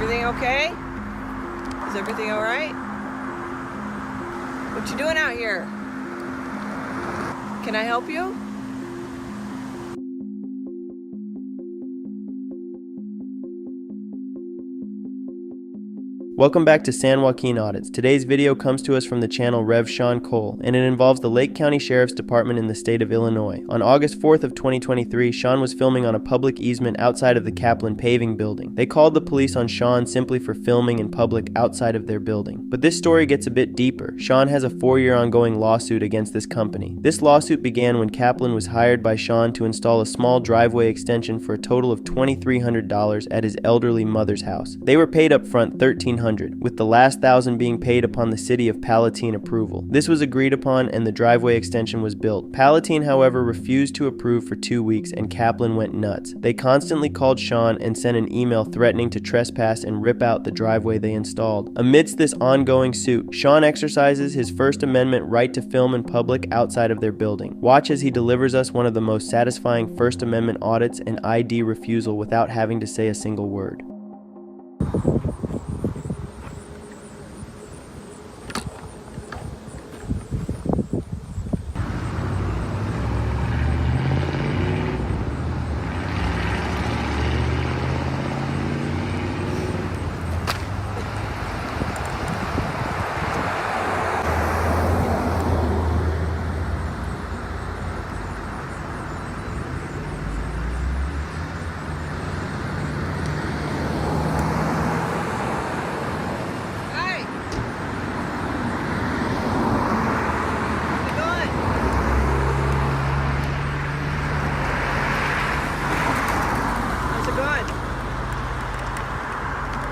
Everything okay? Is everything all right? What you doing out here? Can I help you? Welcome back to San Joaquin Audits. Today's video comes to us from the channel Rev Shawn Cole, and it involves the Lake County Sheriff's Department in the state of Illinois. On August 4th of 2023, Shawn was filming on a public easement outside of the Kaplan paving building. They called the police on Shawn simply for filming in public outside of their building. But this story gets a bit deeper. Shawn has a 4-year ongoing lawsuit against this company. This lawsuit began when Kaplan was hired by Shawn to install a small driveway extension for a total of $2,300 at his elderly mother's house. They were paid up front $1,300. With the last $1,000 being paid upon the city of Palatine approval. This was agreed upon and the driveway extension was built. Palatine, however, refused to approve for 2 weeks and Kaplan went nuts. They constantly called Shawn and sent an email threatening to trespass and rip out the driveway they installed. Amidst this ongoing suit, Shawn exercises his First Amendment right to film in public outside of their building. Watch as he delivers us one of the most satisfying First Amendment audits and ID refusal without having to say a single word.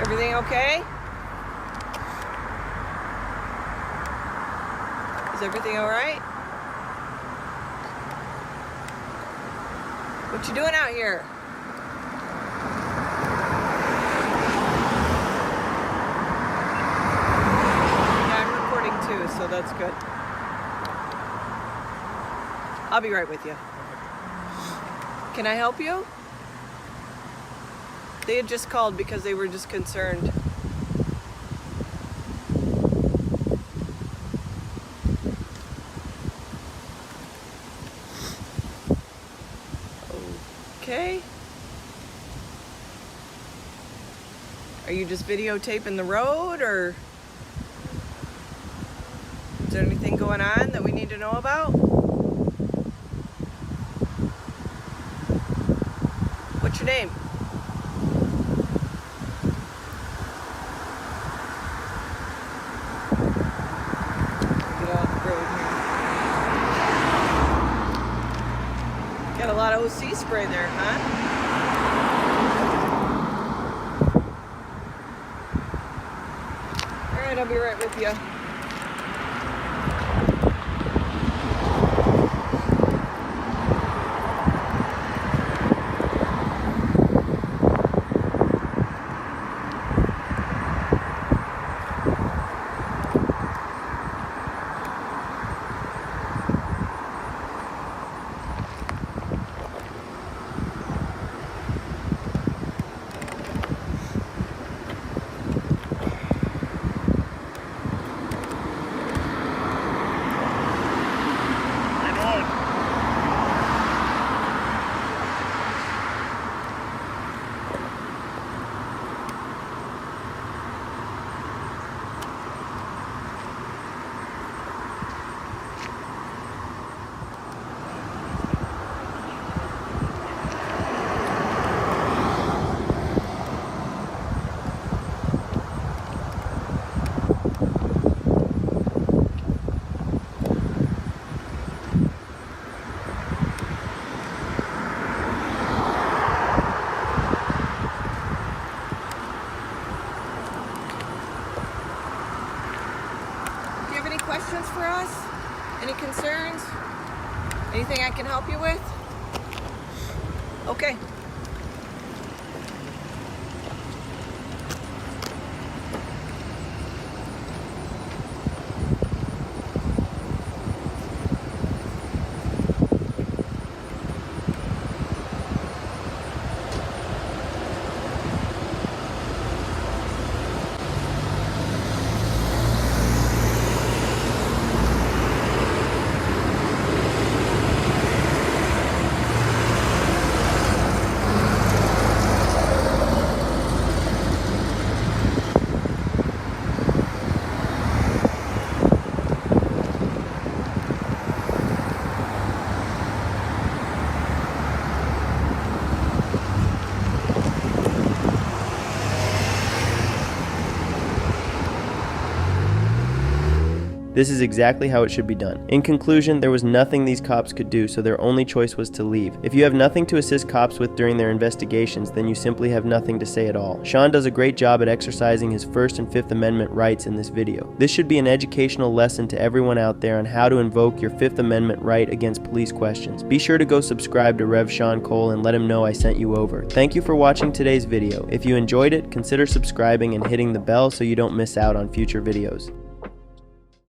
Everything okay? Is everything all right? What you doing out here? Yeah, I'm recording too, so that's good. I'll be right with you. Can I help you? They had just called because they were just concerned. Okay. Are you just videotaping the road, or is there anything going on that we need to know about? What's your name? Got a lot of OC spray there, huh? Alright, I'll be right with you. Questions for us? Any concerns? Anything I can help you with? Okay. This is exactly how it should be done. In conclusion, there was nothing these cops could do, so their only choice was to leave. If you have nothing to assist cops with during their investigations, then you simply have nothing to say at all. Shawn does a great job at exercising his First and Fifth Amendment rights in this video. This should be an educational lesson to everyone out there on how to invoke your Fifth Amendment right against police questions. Be sure to go subscribe to Rev Shawn Cole and let him know I sent you over. Thank you for watching today's video. If you enjoyed it, consider subscribing and hitting the bell so you don't miss out on future videos.